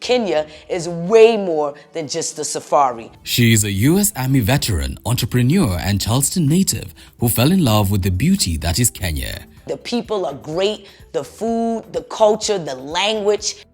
Kenya is way more than just a safari. She is a US Army veteran, entrepreneur and Charleston native who fell in love with the beauty that is Kenya. The people are great, the food, the culture, the language.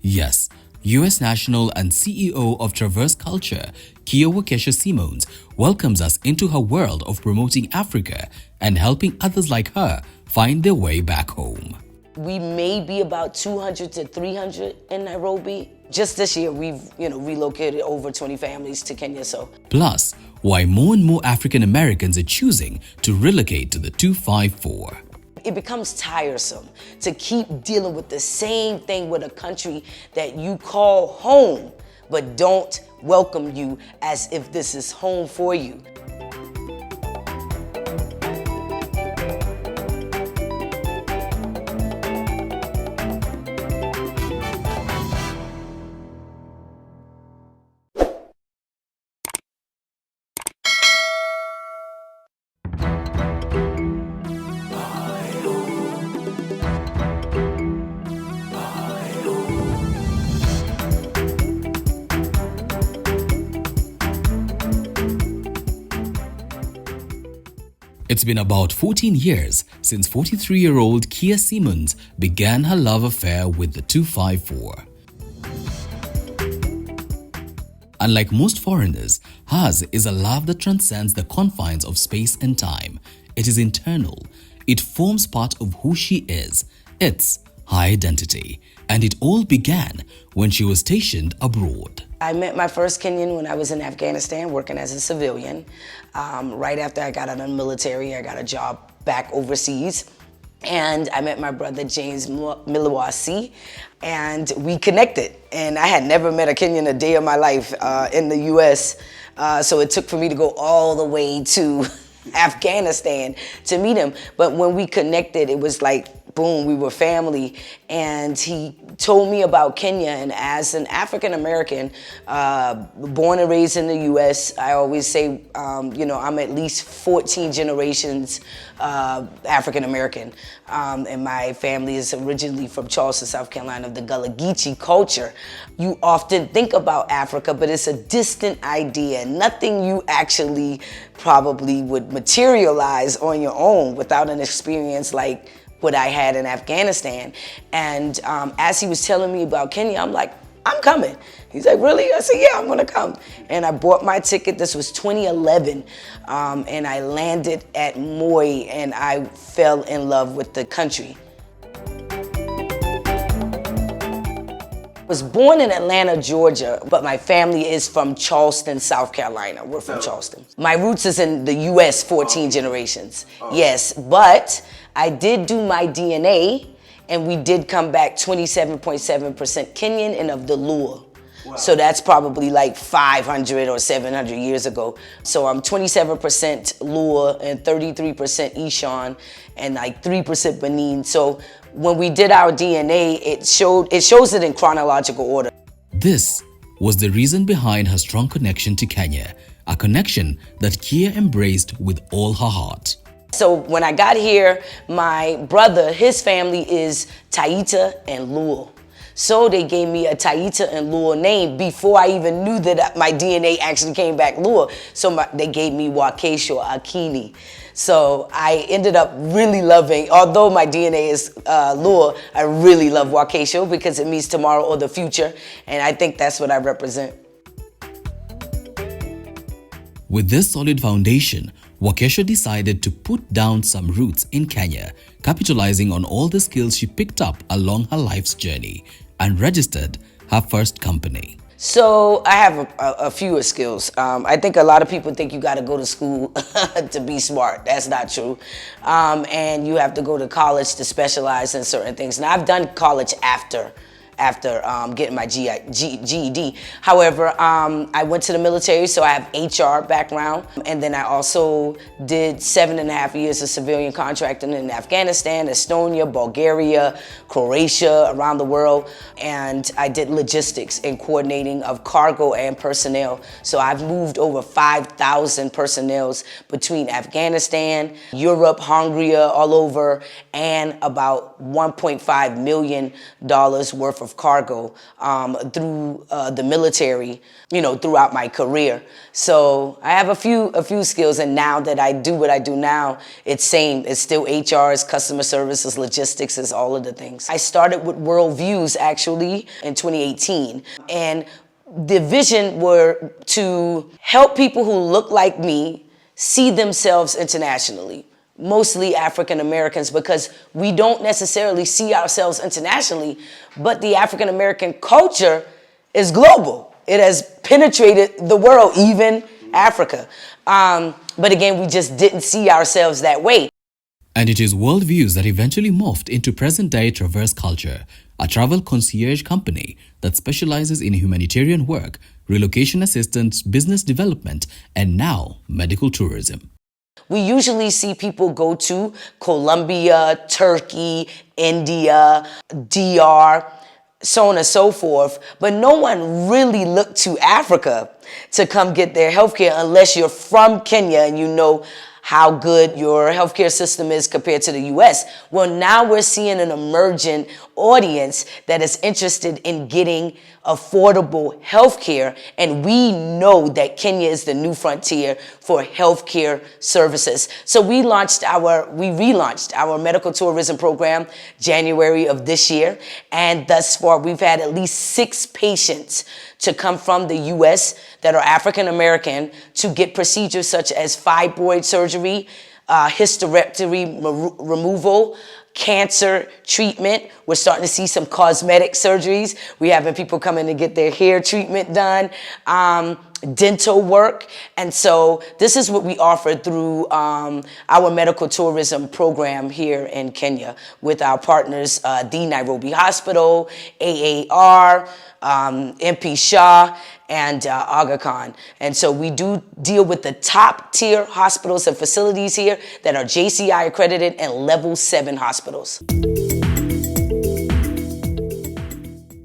Yes, US national and CEO of Traverse Culture, Kioesha Simmons, welcomes us into her world of promoting Africa and helping others like her find their way back home. We may be about 200 to 300 in Nairobi. Just this year, we've relocated over 20 families to Kenya. Plus, why more and more African Americans are choosing to relocate to the 254. It becomes tiresome to keep dealing with the same thing with a country that you call home, but don't welcome you as if this is home for you. It's been about 14 years since 43-year-old Kioesha Simmons began her love affair with the 254. Unlike most foreigners, hers is a love that transcends the confines of space and time. It is internal. It forms part of who she is. It's her identity. And it all began when she was stationed abroad. I met my first Kenyan when I was in Afghanistan working as a civilian. Right after I got out of the military, I got a job back overseas. And I met my brother James Miliwasi, and we connected. And I had never met a Kenyan a day of my life in the US. So it took for me to go all the way to Afghanistan to meet him. But when we connected, it was like, boom, we were family. And he told me about Kenya, and as an African American, born and raised in the US, I always say, I'm at least 14 generations African American. And my family is originally from Charleston, South Carolina, of the Gullah Geechee culture. You often think about Africa, but it's a distant idea. Nothing you actually probably would materialize on your own without an experience like what I had in Afghanistan. And as he was telling me about Kenya, I'm like, I'm coming. He's like, really? I said, yeah, I'm gonna come. And I bought my ticket. This was 2011. And I landed at Moi, and I fell in love with the country. I was born in Atlanta, Georgia, but my family is from Charleston, South Carolina. We're from Charleston. My roots is in the US, 14 generations. Yes, but I did do my DNA, and we did come back 27.7% Kenyan and of the Luo. Wow. So that's probably like 500 or 700 years ago. So I'm 27% Luo and 33% Ishan and like 3% Benin. So when we did our DNA, it shows it in chronological order. This was the reason behind her strong connection to Kenya, a connection that Kia embraced with all her heart. So when I got here, my brother, his family is Taita and Luo. So they gave me a Taita and Luo name before I even knew that my DNA actually came back Luo. So they gave me Wakesho Akini. So I ended up really loving, although my DNA is Luo, I really love Wakesho because it means tomorrow or the future. And I think that's what I represent. With this solid foundation, Kioesha decided to put down some roots in Kenya, capitalizing on all the skills she picked up along her life's journey, and registered her first company. So I have a few skills. I think a lot of people think you got to go to school to be smart. That's not true. And you have to go to college to specialize in certain things. Now I've done college after getting my GED. However, I went to the military, so I have HR background. And then I also did 7.5 years of civilian contracting in Afghanistan, Estonia, Bulgaria, Croatia, around the world. And I did logistics and coordinating of cargo and personnel. So I've moved over 5,000 personnels between Afghanistan, Europe, Hungary, all over, and about $1.5 million worth worth of cargo through the military, throughout my career. So I have a few skills, and now that I do what I do now, it's same. It's still HR, it's customer service, it's logistics, it's all of the things. I started with Worldviews actually in 2018, and the vision were to help people who look like me see themselves internationally, mostly African Americans, because we don't necessarily see ourselves internationally, but the African American culture is global. It has penetrated the world, even Africa. But again, we just didn't see ourselves that way. And it is Worldviews that eventually morphed into present-day Traverse Culture, a travel concierge company that specializes in humanitarian work, relocation assistance, business development, and now medical tourism. We usually see people go to Colombia, Turkey, India, DR, so on and so forth, but no one really looked to Africa to come get their healthcare unless you're from Kenya and you know how good your healthcare system is compared to the US. Well, now we're seeing an emergent audience that is interested in getting affordable healthcare, and we know that Kenya is the new frontier for healthcare services. So we relaunched our medical tourism program January of this year, and thus far we've had at least 6 patients to come from the US that are African American to get procedures such as fibroid surgery, hysterectomy removal, cancer treatment. We're starting to see some cosmetic surgeries. We're having people come in to get their hair treatment done, dental work. And so this is what we offer through our medical tourism program here in Kenya with our partners, the Nairobi Hospital, AAR, MP Shah, and Aga Khan. And so we do deal with the top tier hospitals and facilities here that are JCI accredited and level 7 hospitals.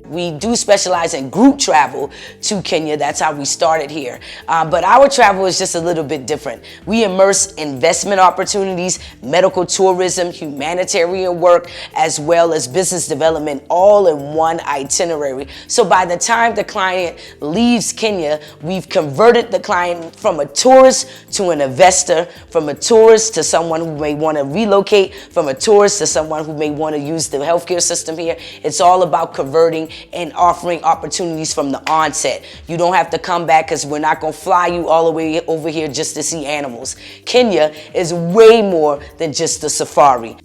We do specialize in group travel to Kenya. That's how we started here. But our travel is just a little bit different. We immerse investment opportunities, medical tourism, humanitarian work, as well as business development all in one itinerary. So by the time the client leaves Kenya, we've converted the client from a tourist to an investor, from a tourist to someone who may want to relocate, from a tourist to someone who may want to use the healthcare system here. It's all about converting and offering opportunities from the onset. You don't have to come back because we're not going to fly you all the way over here just to see animals. Kenya is way more than just a safari.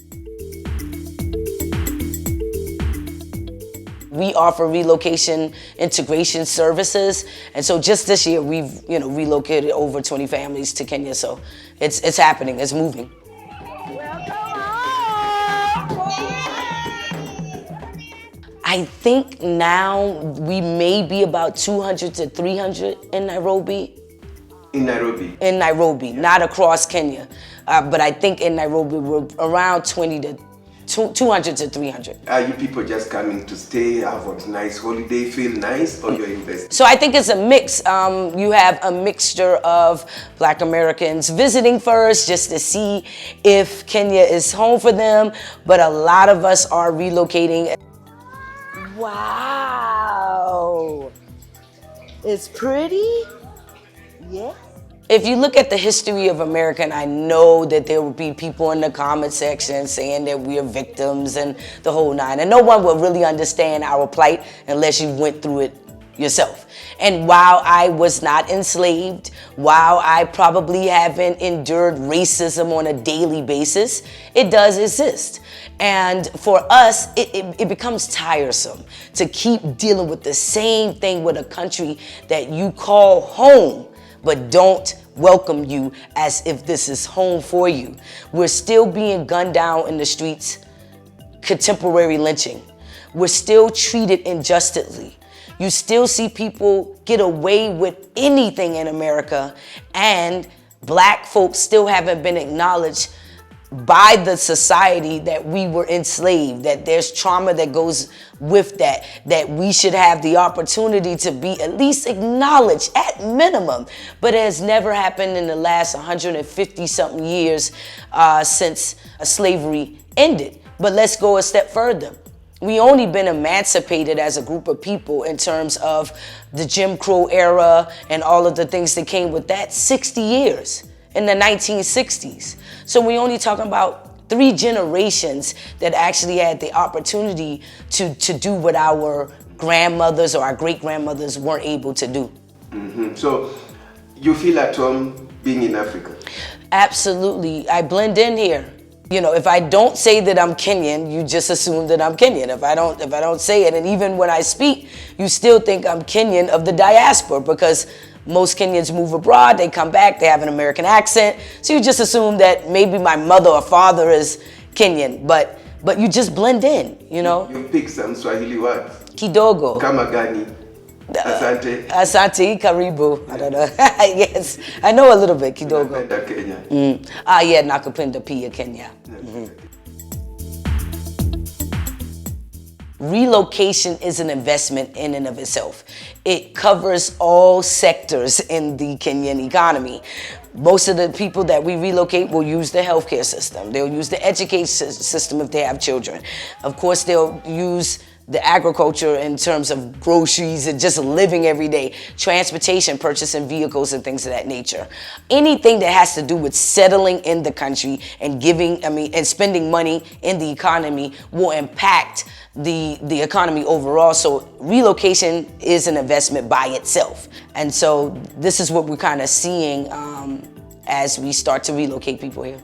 We offer relocation integration services, and so just this year we've relocated over 20 families to Kenya. So it's happening, it's moving. I think now we may be about 200 to 300 in Nairobi. In Nairobi? In Nairobi, not across Kenya. But I think in Nairobi we're around 200 to 300. Are you people just coming to stay, have a nice holiday, feel nice, or you're investing? So I think it's a mix. You have a mixture of Black Americans visiting first just to see if Kenya is home for them, but a lot of us are relocating. Wow, it's pretty, yeah. If you look at the history of America, and I know that there will be people in the comment section saying that we are victims and the whole nine, and no one will really understand our plight unless you went through it yourself. And while I was not enslaved, while I probably haven't endured racism on a daily basis, it does exist. And for us, it becomes tiresome to keep dealing with the same thing with a country that you call home, but don't welcome you as if this is home for you. We're still being gunned down in the streets, contemporary lynching. We're still treated injustly. You still see people get away with anything in America, and Black folks still haven't been acknowledged by the society that we were enslaved, that there's trauma that goes with that, that we should have the opportunity to be at least acknowledged at minimum. But it has never happened in the last 150 something years since slavery ended. But let's go a step further. We only been emancipated as a group of people in terms of the Jim Crow era and all of the things that came with that 60 years in the 1960s. So we only talking about 3 generations that actually had the opportunity to do what our grandmothers or our great-grandmothers weren't able to do. So you feel at home being in Africa? Absolutely. I blend in here. You know, if I don't say that I'm Kenyan, you just assume that I'm Kenyan. If I don't say it, and even when I speak, you still think I'm Kenyan of the diaspora, because most Kenyans move abroad, they come back, they have an American accent. So you just assume that maybe my mother or father is Kenyan, but you just blend in, you know? You pick some Swahili words. Kidogo. Kama gani? Asante. Asante, karibu. I don't know. Yes, I know a little bit, kidogo. Napenda Kenya. Yeah, nakupenda pia Kenya. Relocation is an investment in and of itself. It covers all sectors in the Kenyan economy. Most of the people that we relocate will use the healthcare system. They'll use the education system if they have children. Of course, they'll use the agriculture in terms of groceries and just living every day, transportation, purchasing vehicles and things of that nature. Anything that has to do with settling in the country and and spending money in the economy will impact the economy overall. So relocation is an investment by itself. And so this is what we're kind of seeing as we start to relocate people here.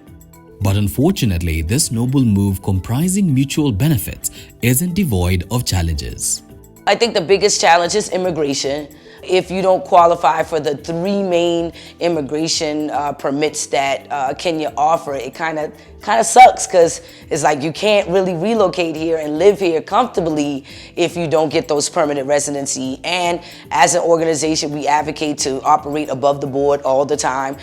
But unfortunately, this noble move comprising mutual benefits isn't devoid of challenges. I think the biggest challenge is immigration. If you don't qualify for the 3 main immigration permits that Kenya offer, it kind of sucks, because it's like you can't really relocate here and live here comfortably if you don't get those permanent residency. And as an organization, we advocate to operate above the board all the time.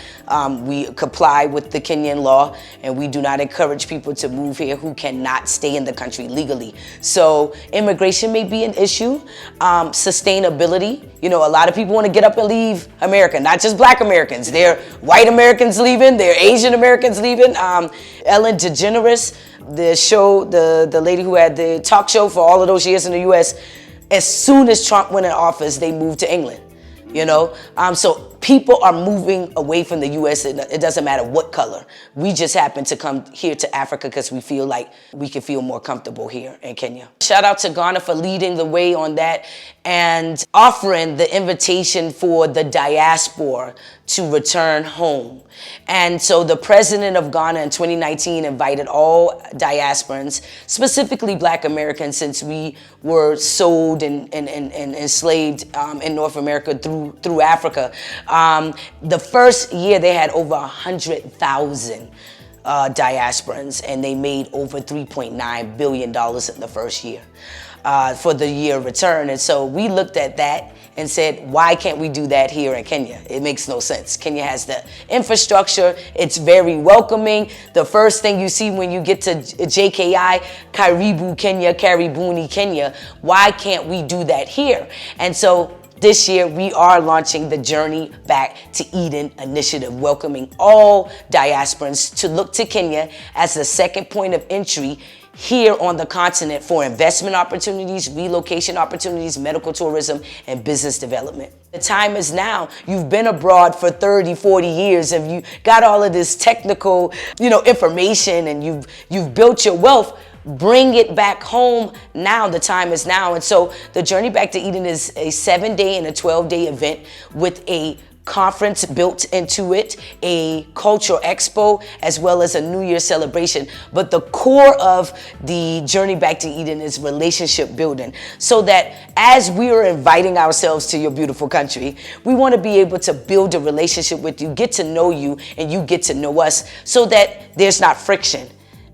We comply with the Kenyan law, and we do not encourage people to move here who cannot stay in the country legally. So immigration may be an issue. Sustainability. You know, a lot of people want to get up and leave America, not just Black Americans. They're white Americans leaving, they're Asian Americans leaving. Ellen DeGeneres, the lady who had the talk show for all of those years in the U.S., as soon as Trump went in office, they moved to England. You know, so people are moving away from the U.S. It doesn't matter what color. We just happen to come here to Africa because we feel like we can feel more comfortable here in Kenya. Shout out to Ghana for leading the way on that and offering the invitation for the diaspora to return home. And so the president of Ghana in 2019 invited all diasporans, specifically Black Americans, since we were sold and enslaved in North America through Africa. The first year they had over 100,000 diasporans, and they made over $3.9 billion in the first year for the year of return. And so we looked at that and said, why can't we do that here in Kenya? It makes no sense. Kenya has the infrastructure. It's very welcoming. The first thing you see when you get to JKI, Karibu Kenya, Karibuni Kenya. Why can't we do that here? And so this year, we are launching the Journey Back to Eden initiative, welcoming all diasporans to look to Kenya as the second point of entry here on the continent for investment opportunities, relocation opportunities, medical tourism, and business development. The time is now. You've been abroad for 30, 40 years, and you got all of this technical, information, and you've built your wealth. Bring it back home now. The time is now. And so the Journey Back to Eden is a 7-day and a 12-day event with a conference built into it, a cultural expo, as well as a New Year celebration. But the core of the Journey Back to Eden is relationship building, so that as we are inviting ourselves to your beautiful country, we want to be able to build a relationship with you, get to know you, and you get to know us, so that there's not friction.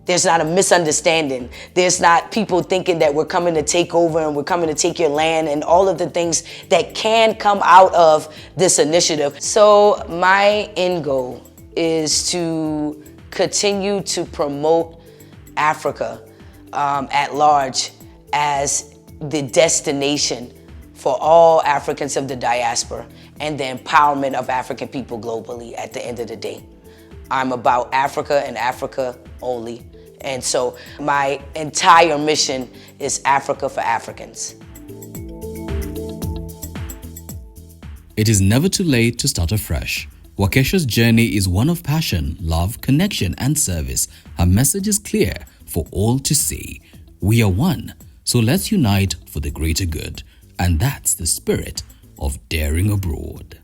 There's not a misunderstanding. There's not people thinking that we're coming to take over and we're coming to take your land, and all of the things that can come out of this initiative. So my end goal is to continue to promote Africa at large as the destination for all Africans of the diaspora and the empowerment of African people globally at the end of the day. I'm about Africa and Africa only. And so my entire mission is Africa for Africans. It is never too late to start afresh. Kioesha's journey is one of passion, love, connection, and service. Her message is clear for all to see. We are one, so let's unite for the greater good. And that's the spirit of daring abroad.